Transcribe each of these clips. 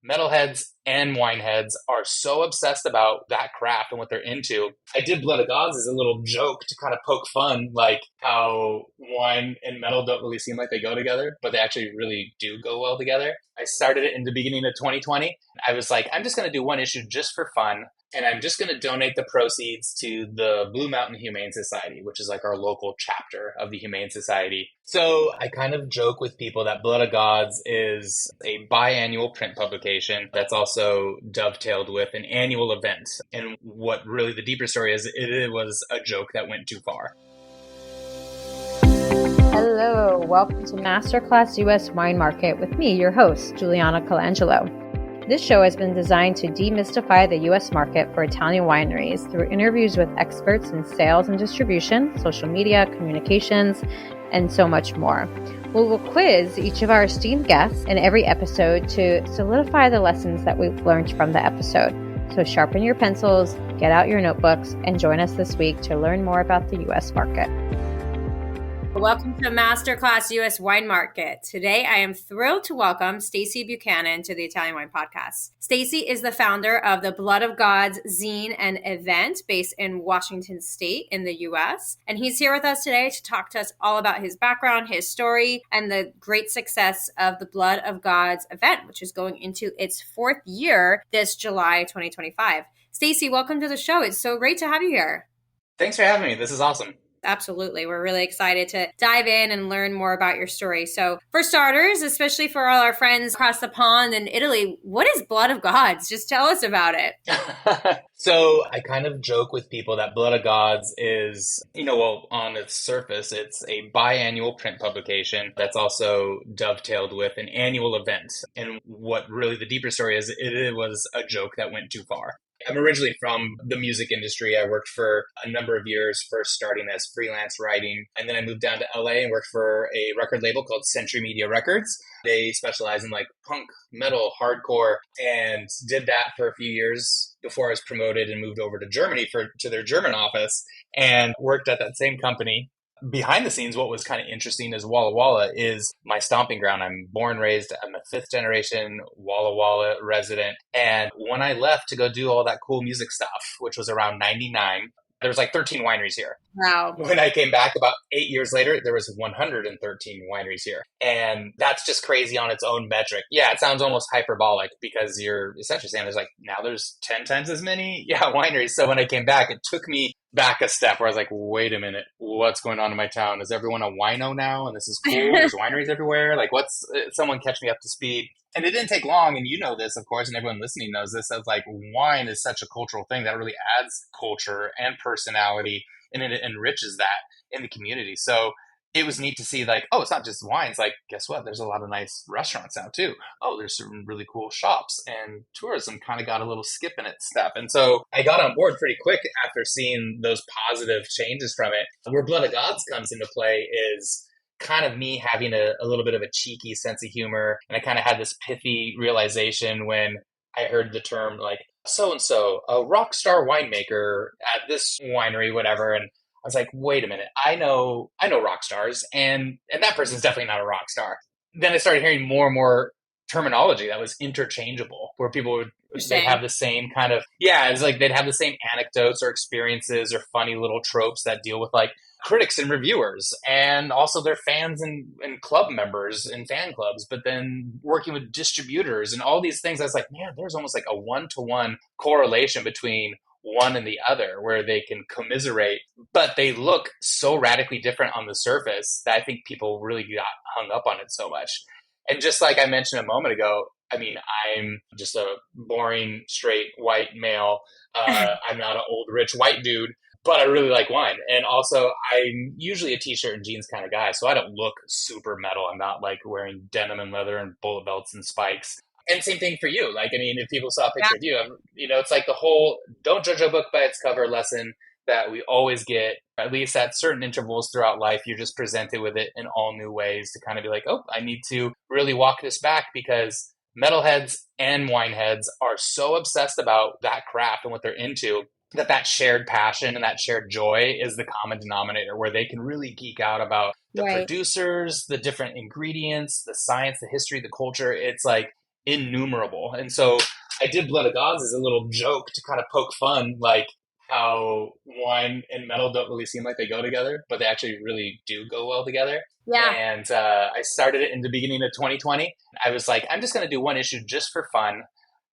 metalheads and wineheads are so obsessed about that craft and what they're into. I did Blood of Gods as a little joke to kind of poke fun, like how wine and metal don't really seem like they go together, but they actually really do go well together. I started it in the beginning of 2020. I was like, I'm just going to do one issue just for fun. And I'm just going to donate the proceeds to the Blue Mountain Humane Society, which is like our local chapter of the Humane Society. So I kind of joke with people that Blood of Gods is a biannual print publication that's also dovetailed with an annual event. And what really the deeper story is, it was a joke that went too far. Hello, welcome to Masterclass US Wine Market with me, your host, Juliana Colangelo. This show has been designed to demystify the U.S. market for Italian wineries through interviews with experts in sales and distribution, social media, communications, and so much more. We will quiz each of our esteemed guests in every episode to solidify the lessons that we've learned from the episode. So sharpen your pencils, get out your notebooks, and join us this week to learn more about the U.S. market. Welcome to Masterclass US Wine Market. Today, I am thrilled to welcome Stacy Buchanan to the Italian Wine Podcast. Stacy is the founder of the Blood of Gods Zine and event based in Washington State in the US. And he's here with us today to talk to us all about his background, his story, and the great success of the Blood of Gods event, which is going into its fourth year this July 2025. Stacy, welcome to the show. It's so great to have you here. Thanks for having me. This is awesome. Absolutely. We're really excited to dive in and learn more about your story. So for starters, especially for all our friends across the pond in Italy, what is Blood of Gods? Just tell us about it. So I kind of joke with people that Blood of Gods is, on its surface, it's a biannual print publication that's also dovetailed with an annual event. And what really the deeper story is, it was a joke that went too far. I'm originally from the music industry. I worked for a number of years, first starting as freelance writing. And then I moved down to LA and worked for a record label called Century Media Records. They specialize in like punk, metal, hardcore, and did that for a few years before I was promoted and moved over to Germany to their German office and worked at that same company. Behind the scenes, what was kind of interesting is Walla Walla is my stomping ground. I'm born, raised, I'm a fifth generation Walla Walla resident. And when I left to go do all that cool music stuff, which was around 99, there was like 13 wineries here. Wow. When I came back about 8 years later, there was 113 wineries here. And that's just crazy on its own metric. Yeah, it sounds almost hyperbolic because you're essentially saying there's 10 times as many wineries. So when I came back, it took me back a step where I was like, wait a minute, what's going on in my town? Is everyone a wino now? And this is cool. There's wineries everywhere. Like someone catch me up to speed. And it didn't take long. And you know this, of course, and everyone listening knows this. As like wine is such a cultural thing that really adds culture and personality, and it enriches that in the community. So it was neat to see it's not just wine. It's like, guess what? There's a lot of nice restaurants now too. Oh, there's some really cool shops, and tourism kind of got a little skip in its step. And so I got on board pretty quick after seeing those positive changes from it. Where Blood of Gods comes into play is kind of me having a little bit of a cheeky sense of humor. And I kind of had this pithy realization when I heard the term like so-and-so, a rock star winemaker at this winery, whatever. And I was like, wait a minute, I know rock stars, and that person's definitely not a rock star. Then I started hearing more and more terminology that was interchangeable, where people they'd have the same kind of, it's like they'd have the same anecdotes or experiences or funny little tropes that deal with like critics and reviewers and also their fans and club members and fan clubs, but then working with distributors and all these things. I was like, man, there's almost like a one-to-one correlation between one and the other where they can commiserate, but they look so radically different on the surface that I think people really got hung up on it so much. And just like I mentioned a moment ago, I mean, I'm just a boring, straight, white male. I'm not an old, rich, white dude, but I really like wine. And also, I'm usually a t-shirt and jeans kind of guy, so I don't look super metal. I'm not like wearing denim and leather and bullet belts and spikes. And same thing for you. Like, I mean, if people saw a picture of you, it's like the whole don't judge a book by its cover lesson that we always get, at least at certain intervals throughout life. You're just presented with it in all new ways to kind of be like, oh, I need to really walk this back because metalheads and wineheads are so obsessed about that craft and what they're into that shared passion and that shared joy is the common denominator, where they can really geek out about the producers, the different ingredients, the science, the history, the culture. It's like, innumerable. And so I did Blood of Gods as a little joke to kind of poke fun, like how wine and metal don't really seem like they go together, but they actually really do go well together. Yeah. And I started it in the beginning of 2020. I was like, I'm just going to do one issue just for fun.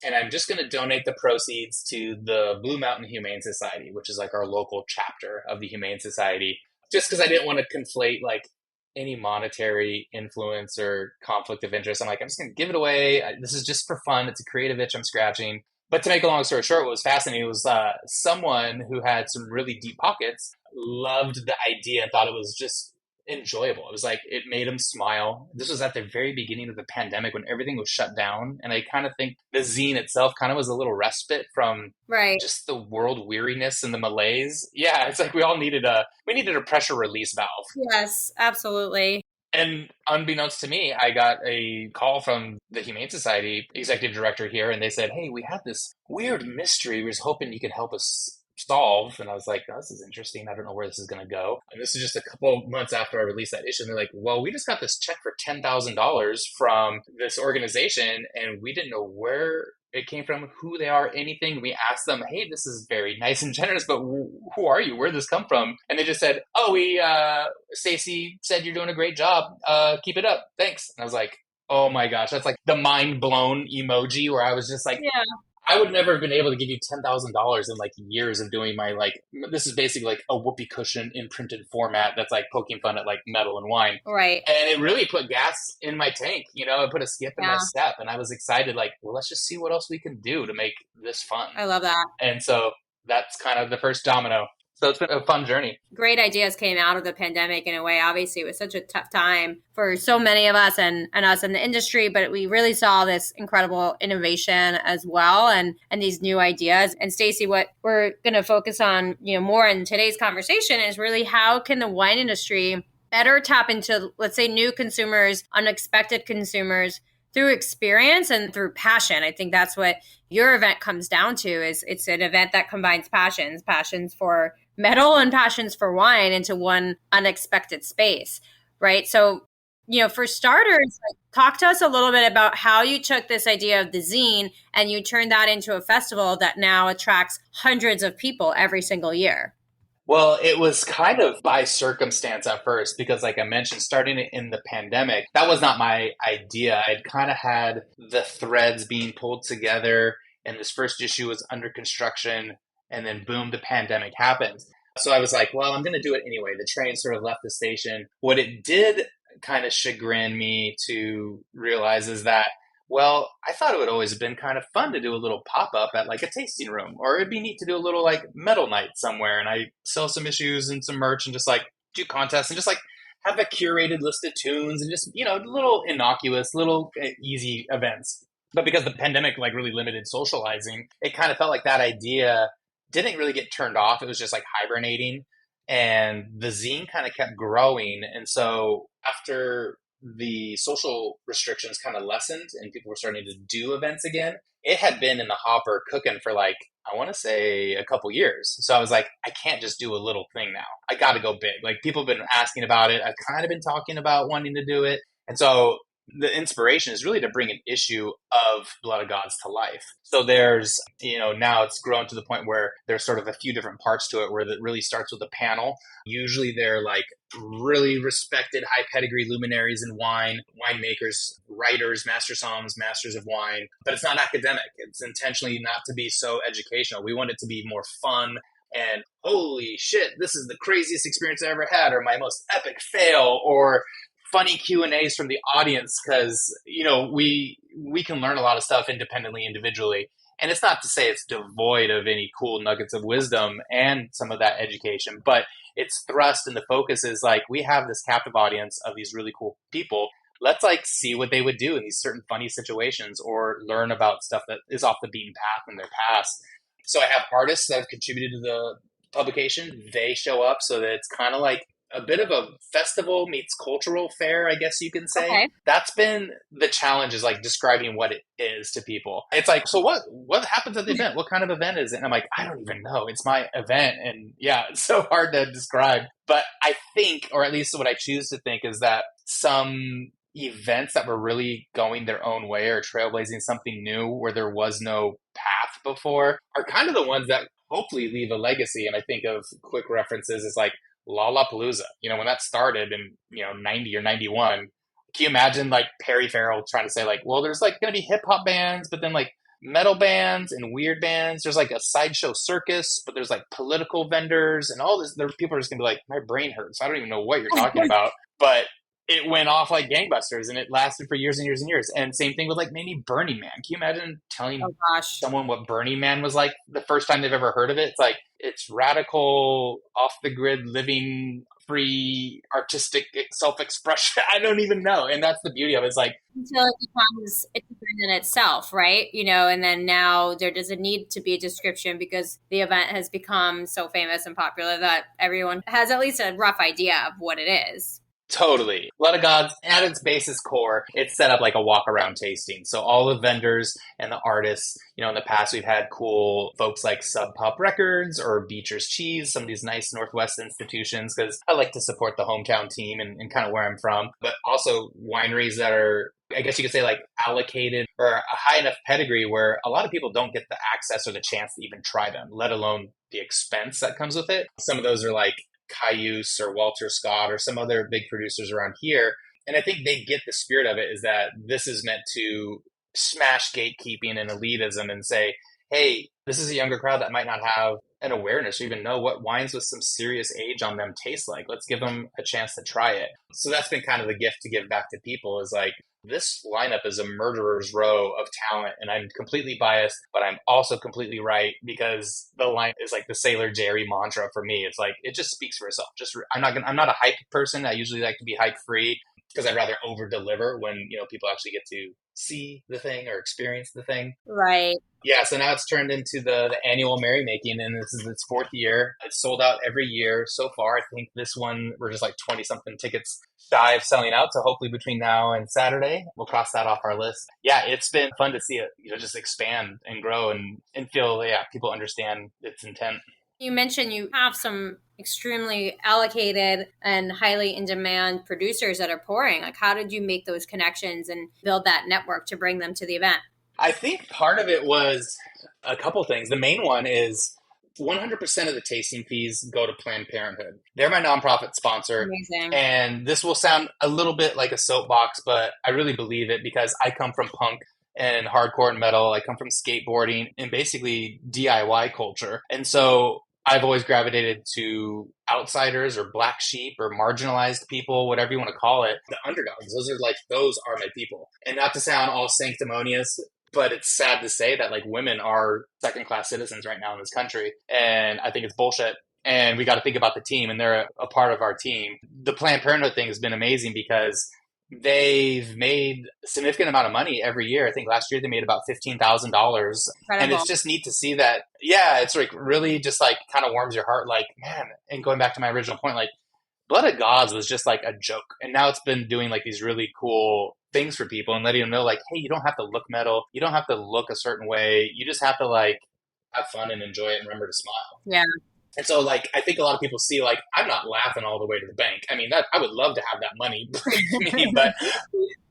And I'm just going to donate the proceeds to the Blue Mountain Humane Society, which is like our local chapter of the Humane Society, just because I didn't want to conflate like any monetary influence or conflict of interest. I'm like, I'm just going to give it away. This is just for fun. It's a creative itch I'm scratching. But to make a long story short, what was fascinating was someone who had some really deep pockets loved the idea and thought it was just enjoyable. It was like, it made him smile. This was at the very beginning of the pandemic when everything was shut down. And I kind of think the zine itself kind of was a little respite from just the world weariness and the malaise. Yeah, it's like we needed a pressure release valve. Yes, absolutely. And unbeknownst to me, I got a call from the Humane Society executive director here, and they said, hey, we had this weird mystery. We were hoping you could help us solve. And I was like, oh, this is interesting. I don't know where this is going to go. And this is just a couple months after I released that issue. And they're like, well, we just got this check for $10,000 from this organization, and we didn't know where it came from, who they are, anything. We asked them, hey, this is very nice and generous, but who are you? Where did this come from? And they just said, oh, Stacy said you're doing a great job. Keep it up. Thanks. And I was like, oh my gosh, that's like the mind blown emoji where I was just like, yeah. I would never have been able to give you $10,000 in like years of doing my like, this is basically like a whoopee cushion in printed format that's like poking fun at like metal and wine. Right. And it really put gas in my tank, you know, it put a skip in my step. And I was excited, like, well, let's just see what else we can do to make this fun. I love that. And so that's kind of the first domino. So it's been a fun journey. Great ideas came out of the pandemic in a way. Obviously, it was such a tough time for so many of us and us in the industry, but we really saw this incredible innovation as well and these new ideas. And Stacy, what we're going to focus on, more in today's conversation is really how can the wine industry better tap into, let's say, new consumers, unexpected consumers, through experience and through passion. I think that's what your event comes down to. Is it's an event that combines passions for metal and passions for wine into one unexpected space, right? So, for starters, talk to us a little bit about how you took this idea of the zine and you turned that into a festival that now attracts hundreds of people every single year. Well, it was kind of by circumstance at first because, like I mentioned, starting in the pandemic, that was not my idea. I'd kind of had the threads being pulled together, and this first issue was under construction, and then boom, the pandemic happened. So I was like, well, I'm going to do it anyway. The train sort of left the station. What it did kind of chagrin me to realize is that, well, I thought it would always have been kind of fun to do a little pop-up at like a tasting room, or it'd be neat to do a little like metal night somewhere. And I sell some issues and some merch and just like do contests and just like have a curated list of tunes and just, little innocuous, little easy events. But because the pandemic like really limited socializing, it kind of felt like that idea didn't really get turned off. It was just like hibernating, and the zine kind of kept growing. And so after the social restrictions kind of lessened and people were starting to do events again, it had been in the hopper cooking for like, I want to say a couple years. So I was like, I can't just do a little thing now. I got to go big. Like people have been asking about it. I've kind of been talking about wanting to do it. And so the inspiration is really to bring an issue of Blood of Gods to life. So there's, now it's grown to the point where there's sort of a few different parts to it where it really starts with a panel. Usually they're like really respected high pedigree luminaries in wine, winemakers, writers, master somms, masters of wine, but it's not academic. It's intentionally not to be so educational. We want it to be more fun and holy shit, this is the craziest experience I ever had, or my most epic fail, or funny Q&As from the audience, because we can learn a lot of stuff independently, individually, and it's not to say it's devoid of any cool nuggets of wisdom and some of that education, but its thrust and the focus is like, we have this captive audience of these really cool people. Let's like see what they would do in these certain funny situations, or learn about stuff that is off the beaten path in their past. So I have artists that have contributed to the publication. They show up, so that it's kind of like a bit of a festival meets cultural fair, I guess you can say. Okay. That's been the challenge, is like describing what it is to people. It's like, so what happens at the event? What kind of event is it? And I'm like, I don't even know. It's my event. And yeah, it's so hard to describe. But I think, or at least what I choose to think, is that some events that were really going their own way or trailblazing something new where there was no path before are kind of the ones that hopefully leave a legacy. And I think of quick references is like Lollapalooza. When that started in, 90 or 91, can you imagine like Perry Farrell trying to say like, well, there's like going to be hip hop bands, but then like metal bands and weird bands. There's like a sideshow circus, but there's like political vendors and all this. People are just gonna be like, my brain hurts. I don't even know what you're talking about. But it went off like gangbusters and it lasted for years and years and years. And same thing with like maybe Burning Man. Can you imagine telling someone what Burning Man was like the first time they've ever heard of it? It's like, it's radical, off the grid living, free, artistic self-expression. I don't even know. And that's the beauty of it. It's like, until it becomes a brand in itself, right? And then now there doesn't need to be a description because the event has become so famous and popular that everyone has at least a rough idea of what it is. Totally. Blood of Gods, at its basis core, it's set up like a walk-around tasting. So all the vendors and the artists, in the past we've had cool folks like Sub Pop Records or Beecher's Cheese, some of these nice Northwest institutions, because I like to support the hometown team and kind of where I'm from. But also wineries that are, I guess you could say, like allocated or a high enough pedigree where a lot of people don't get the access or the chance to even try them, let alone the expense that comes with it. Some of those are like Cayuse or Walter Scott or some other big producers around here. And I think they get the spirit of it is that this is meant to smash gatekeeping and elitism and say, hey, this is a younger crowd that might not have an awareness or even know what wines with some serious age on them taste like. Let's give them a chance to try it. So that's been kind of the gift to give back to people is like, this lineup is a murderer's row of talent, and I'm completely biased, but I'm also completely right because the line is like the Sailor Jerry mantra for me. It's like, it just speaks for itself. I'm not a hype person. I usually like to be hype free because I'd rather over deliver when, people actually get to see the thing or experience the thing. Right. Yeah, so now it's turned into the annual Merrymaking, and this is its fourth year. It's sold out every year so far. I think this one, we're just like 20-something tickets shy of selling out, so hopefully between now and Saturday, we'll cross that off our list. Yeah, it's been fun to see it, just expand and grow and feel, people understand its intent. You mentioned you have some extremely allocated and highly in-demand producers that are pouring. Like, how did you make those connections and build that network to bring them to the event? I think part of it was a couple things. The main one is 100% of the tasting fees go to Planned Parenthood. They're my nonprofit sponsor. Amazing. And this will sound a little bit like a soapbox, but I really believe it because I come from punk and hardcore and metal. I come from skateboarding and basically DIY culture. And so I've always gravitated to outsiders or black sheep or marginalized people, whatever you want to call it. The underdogs, those are my people. And not to sound all sanctimonious, but it's sad to say that like women are second-class citizens right now in this country. And I think it's bullshit. And we got to think about the team, and they're a part of our team. The Planned Parenthood thing has been amazing because they've made a significant amount of money every year. I think last year they made about $15,000. And it's just neat to see that. Yeah, it's like really just like kind of warms your heart. Like, man, and going back to my original point, like Blood of Gods was just like a joke. And now it's been doing like these really cool things for people and letting them know like, hey, you don't have to look metal. You don't have to look a certain way. You just have to like have fun and enjoy it and remember to smile. Yeah. And so, like, I think a lot of people see, like, I'm not laughing all the way to the bank. I mean, I would love to have that money, but,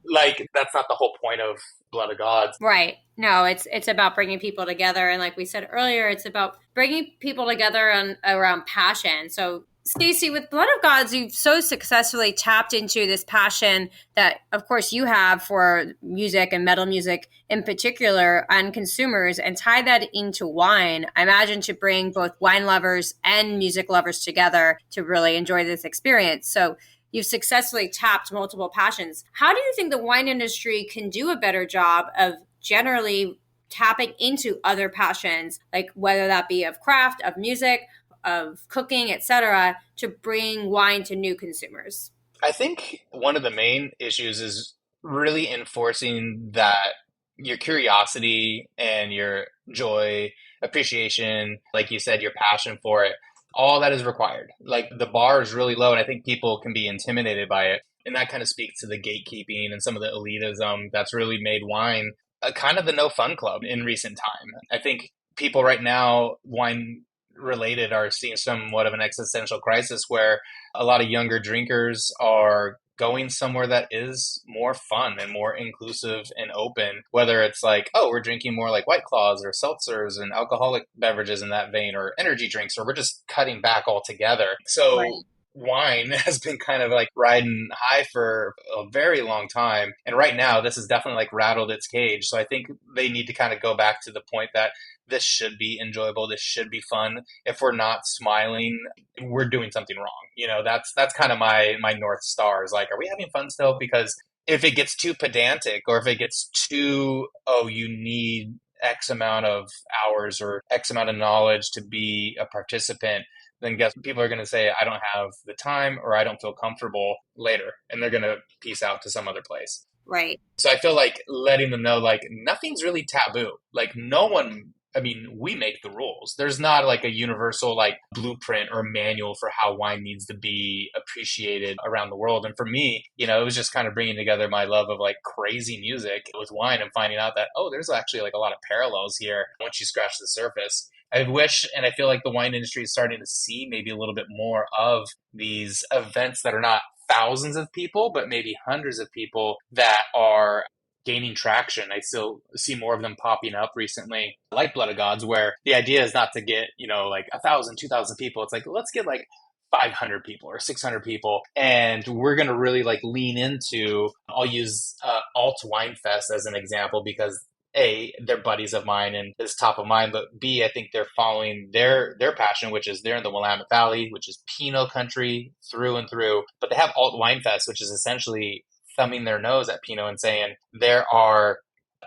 like, that's not the whole point of Blood of Gods. Right. No, it's about bringing people together. And like we said earlier, it's about bringing people together around passion. So, Stacy, with Blood of Gods, you've so successfully tapped into this passion that, of course, you have for music and metal music in particular and consumers and tie that into wine, I imagine, to bring both wine lovers and music lovers together to really enjoy this experience. So you've successfully tapped multiple passions. How do you think the wine industry can do a better job of generally tapping into other passions, like whether that be of craft, of music, of cooking, etc., to bring wine to new consumers? I think one of the main issues is really enforcing that your curiosity and your joy, appreciation, like you said, your passion for it, all that is required. Like the bar is really low, and I think people can be intimidated by it. And that kind of speaks to the gatekeeping and some of the elitism that's really made wine a kind of the no fun club in recent time. I think people right now, wine related, are seeing somewhat of an existential crisis where a lot of younger drinkers are going somewhere that is more fun and more inclusive and open, whether it's like, oh, we're drinking more like White Claws or seltzers and alcoholic beverages in that vein, or energy drinks, or we're just cutting back altogether. Right. So wine has been kind of like riding high for a very long time. And right now, this has definitely like rattled its cage. So I think they need to kind of go back to the point that this should be enjoyable. This should be fun. If we're not smiling, we're doing something wrong. That's kind of my North Star is like, are we having fun still? Because if it gets too pedantic, or if it gets too, oh, you need X amount of hours or X amount of knowledge to be a participant, then guess people are going to say, I don't have the time, or I don't feel comfortable later. And they're going to peace out to some other place. Right. So I feel like letting them know, like, nothing's really taboo. Like, no one, I mean, we make the rules. There's not like a universal like blueprint or manual for how wine needs to be appreciated around the world. And for me, it was just kind of bringing together my love of like crazy music with wine and finding out that, oh, there's actually like a lot of parallels here once you scratch the surface. I wish, and I feel like the wine industry is starting to see maybe a little bit more of these events that are not thousands of people, but maybe hundreds of people that are gaining traction. I still see more of them popping up recently, like Blood of Gods, where the idea is not to get, like 1,000, 2,000 people. It's like, let's get like 500 people or 600 people. And we're going to really like lean into, I'll use Alt Wine Fest as an example, because A, they're buddies of mine and it's top of mind, but B, I think they're following their passion, which is they're in the Willamette Valley, which is Pinot country through and through. But they have Alt Wine Fest, which is essentially thumbing their nose at Pinot and saying there are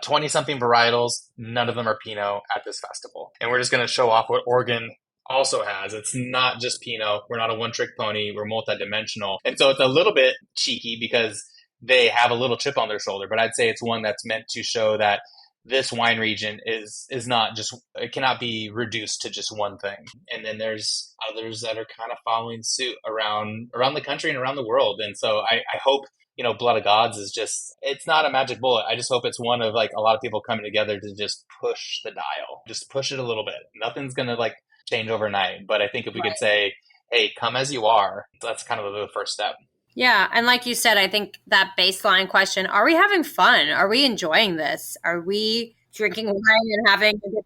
20-something varietals, none of them are Pinot at this festival. And we're just going to show off what Oregon also has. It's not just Pinot. We're not a one-trick pony. We're multidimensional. And so it's a little bit cheeky because they have a little chip on their shoulder, but I'd say it's one that's meant to show that this wine region is not just, it cannot be reduced to just one thing. And then there's others that are kind of following suit around the country and around the world. And so I hope, Blood of Gods is just, it's not a magic bullet. I just hope it's one of like a lot of people coming together to just push the dial, just push it a little bit. Nothing's going to like change overnight. But I think if we could say, hey, come as you are, that's kind of the first step. Yeah. And like you said, I think that baseline question, are we having fun? Are we enjoying this? Are we drinking wine and having a good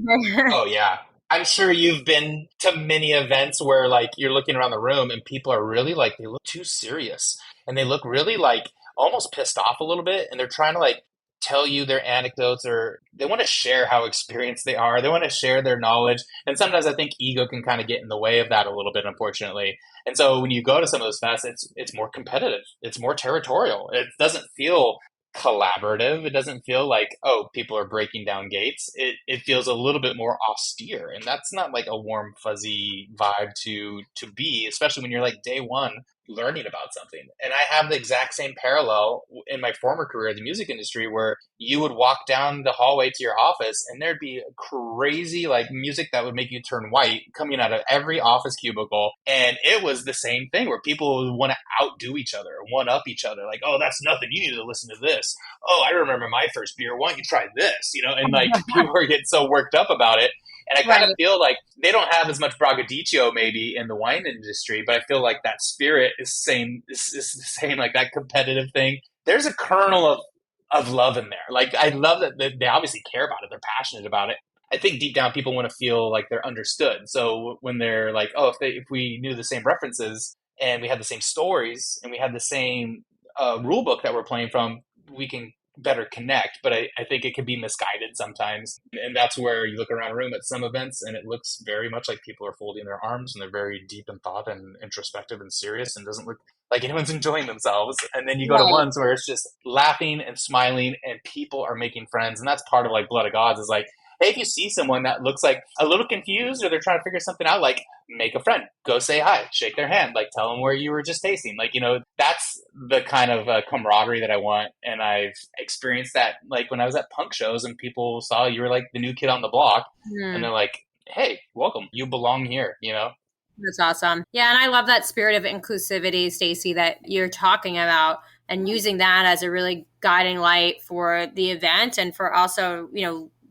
time? Oh, yeah. I'm sure you've been to many events where like you're looking around the room and people are really like, they look too serious and they look really like almost pissed off a little bit. And they're trying to like tell you their anecdotes, or they want to share how experienced they are. They want to share their knowledge. And sometimes I think ego can kind of get in the way of that a little bit, unfortunately. And so when you go to some of those fests, it's more competitive. It's more territorial. It doesn't feel collaborative. It doesn't feel like, oh, people are breaking down gates. It feels a little bit more austere. And that's not like a warm, fuzzy vibe to be, especially when you're like day one learning about something. And I have the exact same parallel in my former career in the music industry, where you would walk down the hallway to your office and there'd be crazy like music that would make you turn white coming out of every office cubicle. And it was the same thing where people would want to outdo each other, one up each other. Like, oh, that's nothing. You need to listen to this. Oh, I remember my first beer. Why don't you try this? And like people were getting so worked up about it. And I kind of feel like they don't have as much braggadocio maybe in the wine industry, but I feel like that spirit is the same, like that competitive thing. There's a kernel of love in there. Like, I love that they obviously care about it. They're passionate about it. I think deep down people want to feel like they're understood. So when they're like, oh, if we knew the same references and we had the same stories and we had the same rule book that we're playing from, we can better connect. But I think it can be misguided sometimes. And that's where you look around a room at some events and it looks very much like people are folding their arms and they're very deep in thought and introspective and serious and doesn't look like anyone's enjoying themselves. And then you go to ones where it's just laughing and smiling and people are making friends. And that's part of like Blood of Gods is like, hey, if you see someone that looks like a little confused or they're trying to figure something out, like make a friend, go say hi, shake their hand, like tell them where you were just tasting. Like, that's the kind of camaraderie that I want. And I've experienced that like when I was at punk shows and people saw you were like the new kid on the block and they're like, hey, welcome, you belong here, That's awesome. Yeah. And I love that spirit of inclusivity, Stacy, that you're talking about, and using that as a really guiding light for the event and for also,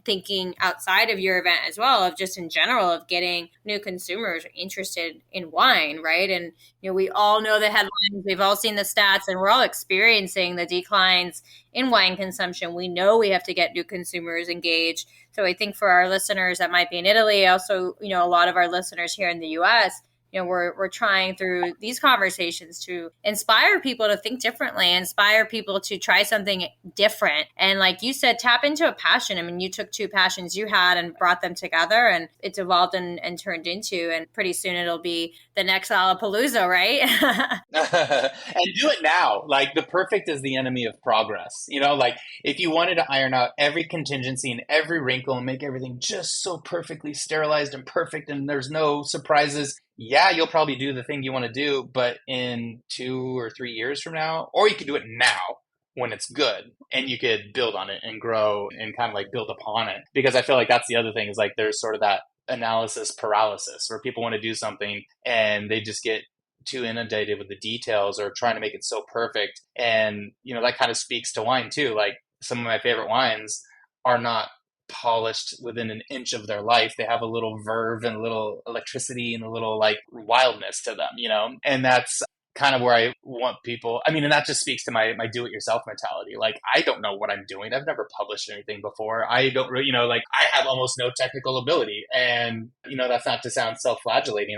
thinking outside of your event as well, of just in general, of getting new consumers interested in wine, right? And, we all know the headlines, we've all seen the stats, and we're all experiencing the declines in wine consumption. We know we have to get new consumers engaged. So I think for our listeners that might be in Italy, also, a lot of our listeners here in the US, we're trying through these conversations to inspire people to think differently, inspire people to try something different. And like you said, tap into a passion. I mean, you took two passions you had and brought them together, and it's evolved and turned into, and pretty soon it'll be the next Lollapalooza, right? And do it now. Like, the perfect is the enemy of progress. Like, if you wanted to iron out every contingency and every wrinkle and make everything just so perfectly sterilized and perfect and there's no surprises, yeah, you'll probably do the thing you want to do, but in 2 or 3 years from now, or you could do it now when it's good, and you could build on it and grow and kind of like build upon it. Because I feel like that's the other thing, is like there's sort of that analysis paralysis where people want to do something and they just get too inundated with the details or trying to make it so perfect. And, that kind of speaks to wine too. Like, some of my favorite wines are not polished within an inch of their life. They have a little verve and a little electricity and a little like wildness to them, and that's kind of where I want people. I mean, and that just speaks to my do-it-yourself mentality. Like, I don't know what I'm doing. I've never published anything before. I don't really, like, I have almost no technical ability, and that's not to sound self-flagellating.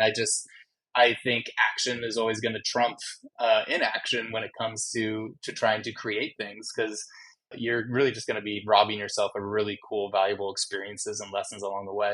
I think action is always going to trump inaction when it comes to trying to create things, because you're really just going to be robbing yourself of really cool, valuable experiences and lessons along the way.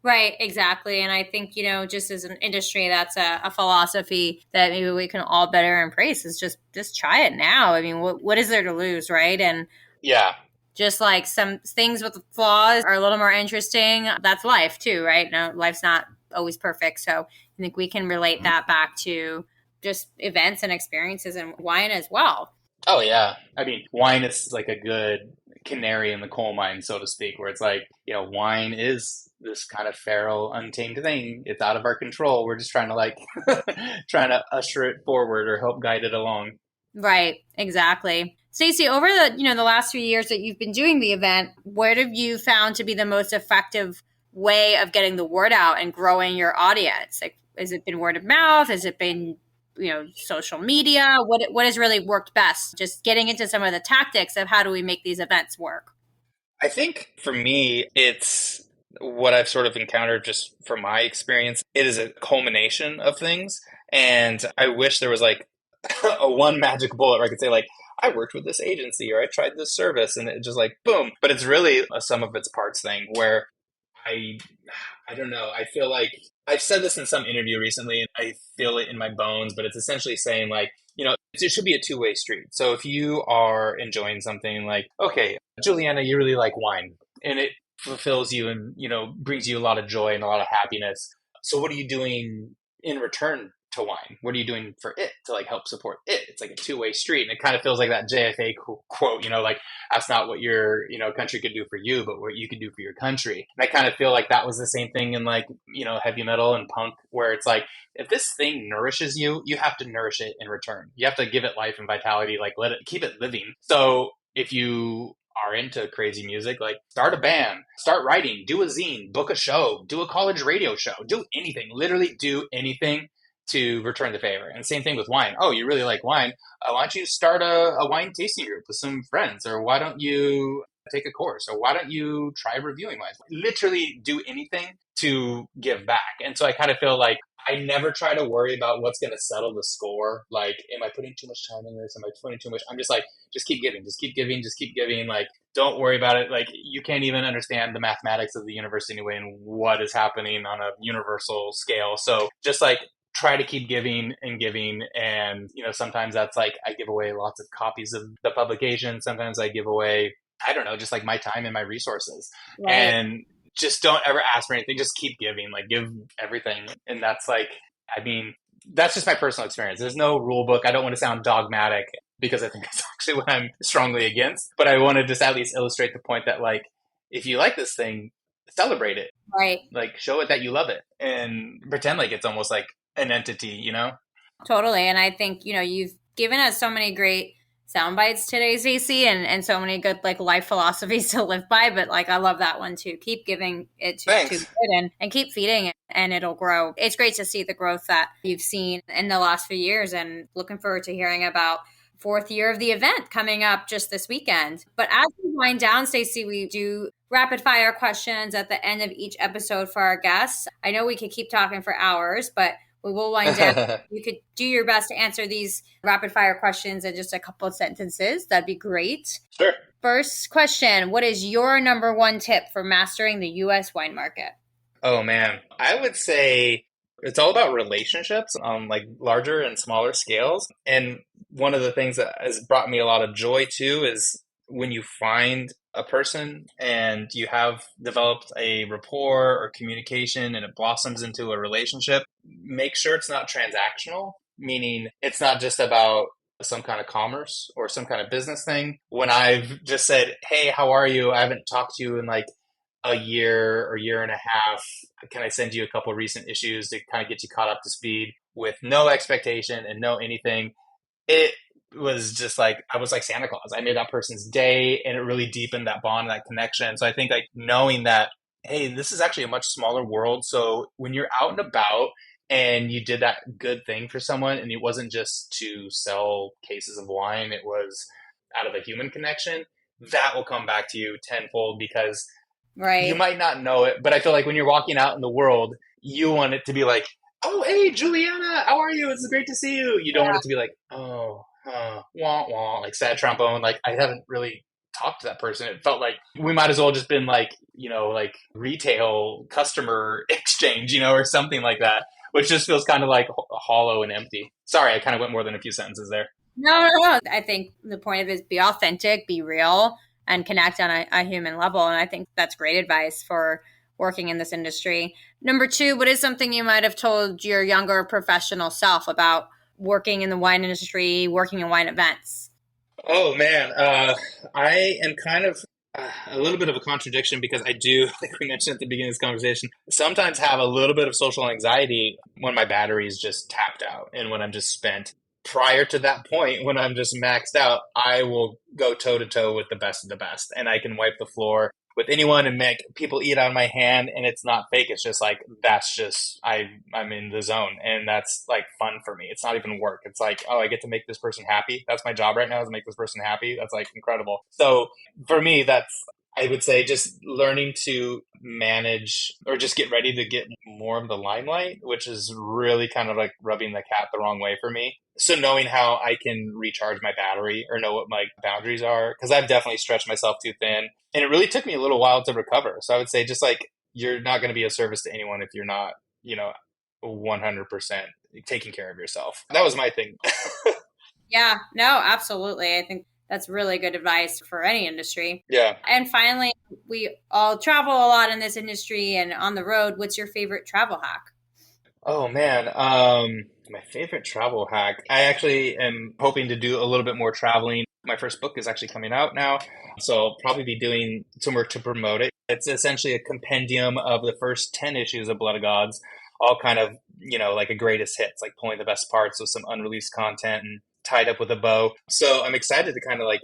Right, exactly. And I think, just as an industry, that's a philosophy that maybe we can all better embrace, is just try it now. I mean, what is there to lose, right? And yeah, just like some things with flaws are a little more interesting. That's life too, right? No, life's not always perfect. So I think we can relate that back to just events and experiences and wine as well. Oh, yeah. I mean, wine is like a good canary in the coal mine, so to speak, where it's like, wine is this kind of feral, untamed thing. It's out of our control. We're just trying to trying to usher it forward or help guide it along. Right. Exactly. Stacy, over the last few years that you've been doing the event, what have you found to be the most effective way of getting the word out and growing your audience? Like, has it been word of mouth? Has it been social media? What has really worked best? Just getting into some of the tactics of how do we make these events work? I think for me, it's what I've sort of encountered just from my experience. It is a culmination of things. And I wish there was like a one magic bullet where I could say, like, I worked with this agency or I tried this service, and it just like, boom. But it's really a sum of its parts thing where I don't know. I feel like I've said this in some interview recently, and I feel it in my bones, but it's essentially saying like, it should be a two-way street. So if you are enjoying something, like, okay, Juliana, you really like wine and it fulfills you and, brings you a lot of joy and a lot of happiness. So what are you doing in return to wine? What are you doing for it to like help support it? It's like a two-way street. And it kind of feels like that JFK quote, like, that's not what your, country could do for you, but what you could do for your country. And I kind of feel like that was the same thing in like, heavy metal and punk, where it's like, if this thing nourishes you, you have to nourish it in return. You have to give it life and vitality, like keep it living. So if you are into crazy music, like, start a band, start writing, do a zine, book a show, do a college radio show, do anything, literally do anything to return the favor. And same thing with wine. Oh, you really like wine? Why don't you start a wine tasting group with some friends? Or why don't you take a course? Or why don't you try reviewing wines? Literally do anything to give back. And so I kind of feel like I never try to worry about what's going to settle the score. Like, am I putting too much time in this? Am I putting too much? I'm just like, just keep giving, just keep giving, just keep giving. Like, don't worry about it. Like, you can't even understand the mathematics of the universe anyway and what is happening on a universal scale. So just like, try to keep giving and giving. And, sometimes that's like, I give away lots of copies of the publication. Sometimes I give away, I don't know, just like my time and my resources. Right. And just don't ever ask for anything. Just keep giving, like, give everything. And that's like, I mean, that's just my personal experience. There's no rule book. I don't want to sound dogmatic, because I think that's actually what I'm strongly against. But I want to just at least illustrate the point that, like, if you like this thing, celebrate it. Right. Like, show it that you love it and pretend like it's almost like an entity, Totally. And I think, you've given us so many great sound bites today, Stacey, and so many good like life philosophies to live by. But like I love that one too. Keep giving it to Thanks. it and keep feeding it and it'll grow. It's great to see the growth that you've seen in the last few years and looking forward to hearing about fourth year of the event coming up just this weekend. But as we wind down, Stacey, we do rapid fire questions at the end of each episode for our guests. I know we could keep talking for hours, but we will wind down. You could do your best to answer these rapid fire questions in just a couple of sentences. That'd be great. Sure. First question, what is your number one tip for mastering the U.S. wine market? Oh, man. I would say it's all about relationships on like larger and smaller scales. And one of the things that has brought me a lot of joy too is when you find a person and you have developed a rapport or communication and it blossoms into a relationship, make sure it's not transactional, meaning it's not just about some kind of commerce or some kind of business thing. When I've just said, hey, how are you? I haven't talked to you in like a year or year and a half. Can I send you a couple of recent issues to kind of get you caught up to speed with no expectation and no anything? It was just like, I was like Santa Claus. I made that person's day and it really deepened that bond, that connection. So I think like knowing that, hey, this is actually a much smaller world. So when you're out and about and you did that good thing for someone and it wasn't just to sell cases of wine, it was out of a human connection, that will come back to you tenfold because you might not know it. But I feel like when you're walking out in the world, you want it to be like, oh, hey, Juliana, how are you? It's great to see you. You don't want it to be like, oh, wah, wah, like sad trombone. Like I haven't really talked to that person. It felt like we might as well just been like, you know, like retail customer exchange, you know, or something like that, which just feels kind of like hollow and empty. Sorry, I kind of went more than a few sentences there. No. I think the point of it is be authentic, be real, and connect on a human level. And I think that's great advice for working in this industry. Number two, what is something you might have told your younger professional self about working in the wine industry, working in wine events? Oh, man. I am kind of a little bit of a contradiction because I do, like we mentioned at the beginning of this conversation, sometimes have a little bit of social anxiety when my battery is just tapped out and when I'm just spent. Prior to that point, when I'm just maxed out, I will go toe to toe with the best of the best. And I can wipe the floor with anyone and make people eat out of my hand. And it's not fake. It's just like, that's just, I'm in the zone. And that's like fun for me. It's not even work. It's like, oh, I get to make this person happy. That's my job right now, is to make this person happy. That's like incredible. So for me, that's, I would say just learning to manage or just get ready to get more of the limelight, which is really kind of like rubbing the cat the wrong way for me. So knowing how I can recharge my battery or know what my boundaries are, because I've definitely stretched myself too thin. And it really took me a little while to recover. So I would say just like, you're not going to be of service to anyone if you're not, 100% taking care of yourself. That was my thing. Yeah, no, absolutely. I think that's really good advice for any industry. Yeah. And finally, we all travel a lot in this industry and on the road. What's your favorite travel hack? Oh, man. My favorite travel hack. I actually am hoping to do a little bit more traveling. My first book is actually coming out now, so I'll probably be doing some work to promote it. It's essentially a compendium of the first 10 issues of Blood of Gods, all kind of, like a greatest hits, like pulling the best parts of some unreleased content and tied up with a bow. So I'm excited to kind of like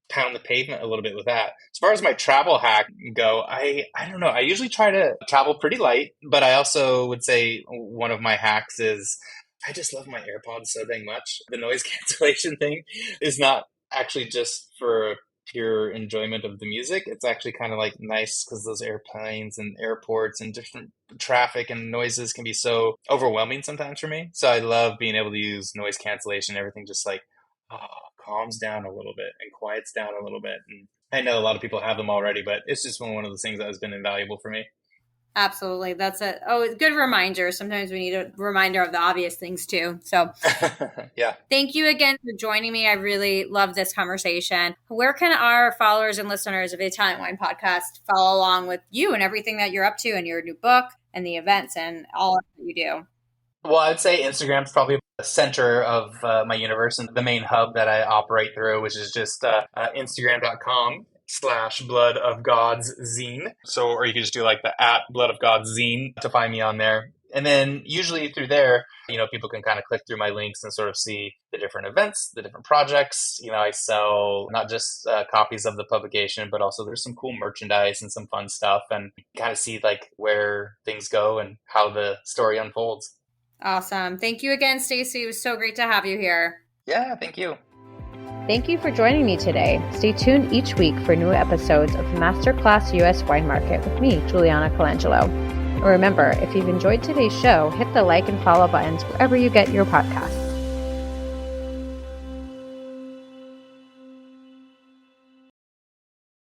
pound the pavement a little bit with that. As far as my travel hack go, I don't know. I usually try to travel pretty light, but I also would say one of my hacks is I just love my AirPods so dang much. The noise cancellation thing is not actually just for pure enjoyment of the music. It's actually kind of like nice because those airplanes and airports and different traffic and noises can be so overwhelming sometimes for me. So I love being able to use noise cancellation. Everything just like calms down a little bit and quiets down a little bit. And I know a lot of people have them already, but it's just one of those things that has been invaluable for me. Absolutely. That's a good reminder. Sometimes we need a reminder of the obvious things too. So yeah. Thank you again for joining me. I really love this conversation. Where can our followers and listeners of the Italian Wine Podcast follow along with you and everything that you're up to and your new book and the events and all that you do? Well, I'd say Instagram's probably the center of my universe and the main hub that I operate through, which is just Instagram.com/Blood of Gods Zine. So, or you can just do like the @Blood of Gods Zine to find me on there. And then usually through there, people can kind of click through my links and sort of see the different events, the different projects. I sell not just copies of the publication, but also there's some cool merchandise and some fun stuff, and kind of see like where things go and how the story unfolds. Awesome. Thank you again, Stacy. It was so great to have you here. Yeah, thank you. Thank you for joining me today. Stay tuned each week for new episodes of Masterclass US Wine Market with me, Juliana Colangelo. And remember, if you've enjoyed today's show, hit the like and follow buttons wherever you get your podcasts.